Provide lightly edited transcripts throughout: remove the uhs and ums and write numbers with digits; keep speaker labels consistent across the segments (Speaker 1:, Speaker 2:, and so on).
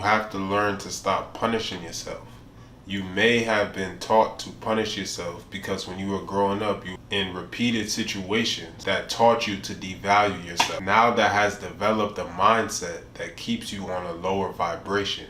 Speaker 1: have to learn to stop punishing yourself. You may have been taught to punish yourself because when you were growing up, you were in repeated situations that taught you to devalue yourself. Now that has developed a mindset that keeps you on a lower vibration,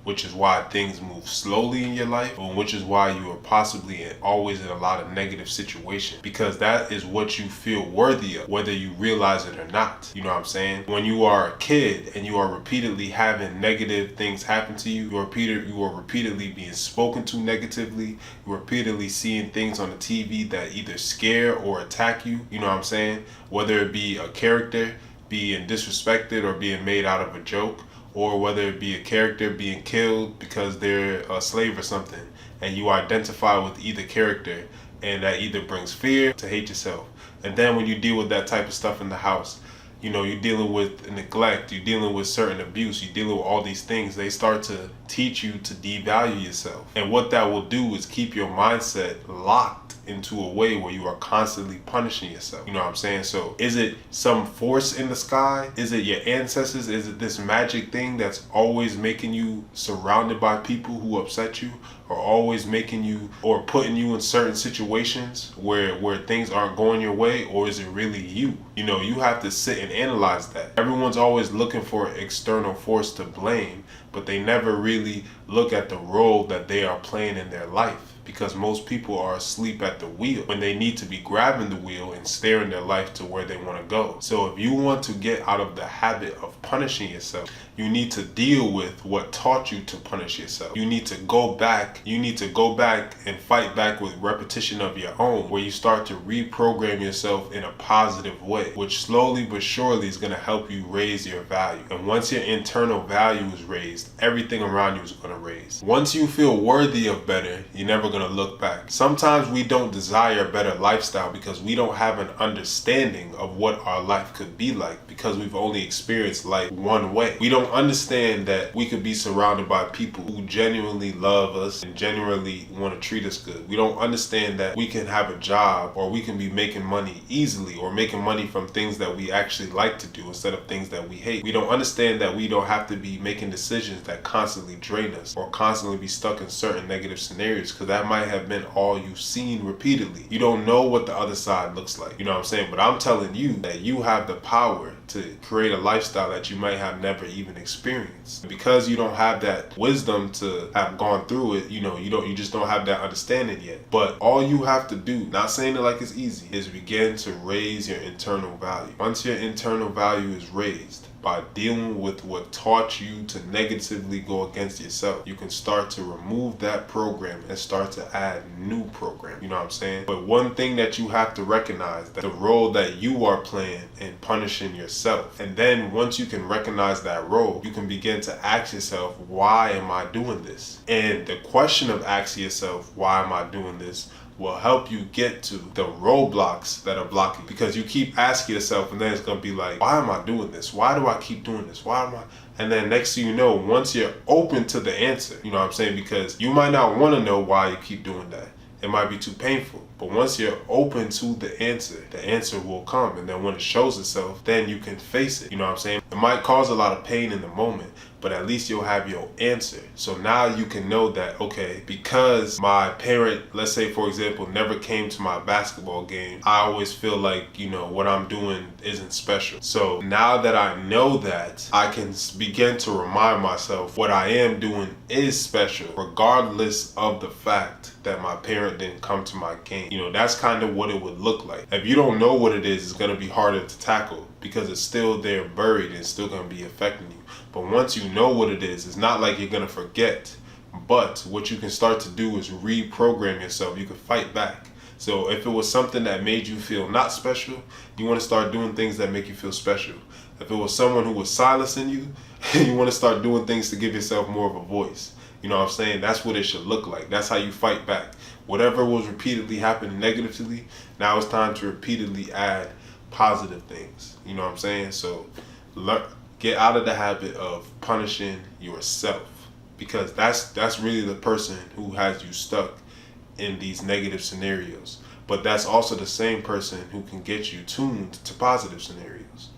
Speaker 1: which is why things move slowly in your life, and which is why you are possibly always in a lot of negative situations, because that is what you feel worthy of, whether you realize it or not. You know what I'm saying? When you are a kid and you are repeatedly having negative things happen to you, you are repeatedly being spoken to negatively, you're repeatedly seeing things on the TV that either scare or attack you, you know what I'm saying? Whether it be a character being disrespected or being made out of a joke, or whether it be a character being killed because they're a slave or something, and you identify with either character, and that either brings fear to hate yourself. And then when you deal with that type of stuff in the house, you know, you're dealing with neglect, you're dealing with certain abuse, you're dealing with all these things, they start to teach you to devalue yourself. And what that will do is keep your mindset locked into a way where you are constantly punishing yourself. You know what I'm saying? So is it some force in the sky? Is it your ancestors? Is it this magic thing that's always making you surrounded by people who upset you, or always making you or putting you in certain situations where things aren't going your way? Or is it really you? You know, you have to sit and analyze that. Everyone's always looking for external force to blame, but they never really look at the role that they are playing in their life, because most people are asleep at the wheel when they need to be grabbing the wheel and steering their life to where they want to go. So if you want to get out of the habit of punishing yourself, you need to deal with what taught you to punish yourself. You need to go back and fight back with repetition of your own, where you start to reprogram yourself in a positive way, which slowly but surely is going to help you raise your value. And once your internal value is raised, everything around you is going to raise. Once you feel worthy of better, you're never going to look back. Sometimes we don't desire a better lifestyle because we don't have an understanding of what our life could be like, because we've only experienced life one way. We don't understand that we could be surrounded by people who genuinely love us and genuinely want to treat us good. We don't understand that we can have a job, or we can be making money easily, or making money from things that we actually like to do instead of things that we hate. We don't understand that we don't have to be making decisions that constantly drain us, or constantly be stuck in certain negative scenarios, because that might have been all you've seen repeatedly. You don't know what the other side looks like. You know what I'm saying? But I'm telling you that you have the power to create a lifestyle that you might have never even experienced. Because you don't have that wisdom to have gone through it, you just don't have that understanding yet. But all you have to do, not saying it like it's easy, is begin to raise your internal value. Once your internal value is raised, by dealing with what taught you to negatively go against yourself, you can start to remove that program and start to add new program. You know what I'm saying? But one thing that you have to recognize, that the role that you are playing in punishing yourself. And then once you can recognize that role, you can begin to ask yourself, why am I doing this? And the question of asking yourself, why am I doing this, will help you get to the roadblocks that are blocking you. Because you keep asking yourself, and then it's going to be like, why am I doing this? Why do I keep doing this? Why am I? And then next thing you know, once you're open to the answer, you know what I'm saying? Because you might not want to know why you keep doing that. It might be too painful. But once you're open to the answer will come. And then when it shows itself, then you can face it. You know what I'm saying? It might cause a lot of pain in the moment, but at least you'll have your answer. So now you can know that, okay, because my parent, let's say for example, never came to my basketball game, I always feel like, what I'm doing isn't special. So now that I know that, I can begin to remind myself what I am doing is special, regardless of the fact that my parent didn't come to my game. That's kind of what it would look like. If you don't know what it is, it's going to be harder to tackle, because it's still there buried and it's still going to be affecting you. But once you know what it is, it's not like you're going to forget. But what you can start to do is reprogram yourself. You can fight back. So if it was something that made you feel not special, you want to start doing things that make you feel special. If it was someone who was silencing you, you want to start doing things to give yourself more of a voice. You know what I'm saying? That's what it should look like. That's how you fight back. Whatever was repeatedly happening negatively, now it's time to repeatedly add positive things. You know what I'm saying? So get out of the habit of punishing yourself, because that's really the person who has you stuck in these negative scenarios. But that's also the same person who can get you tuned to positive scenarios.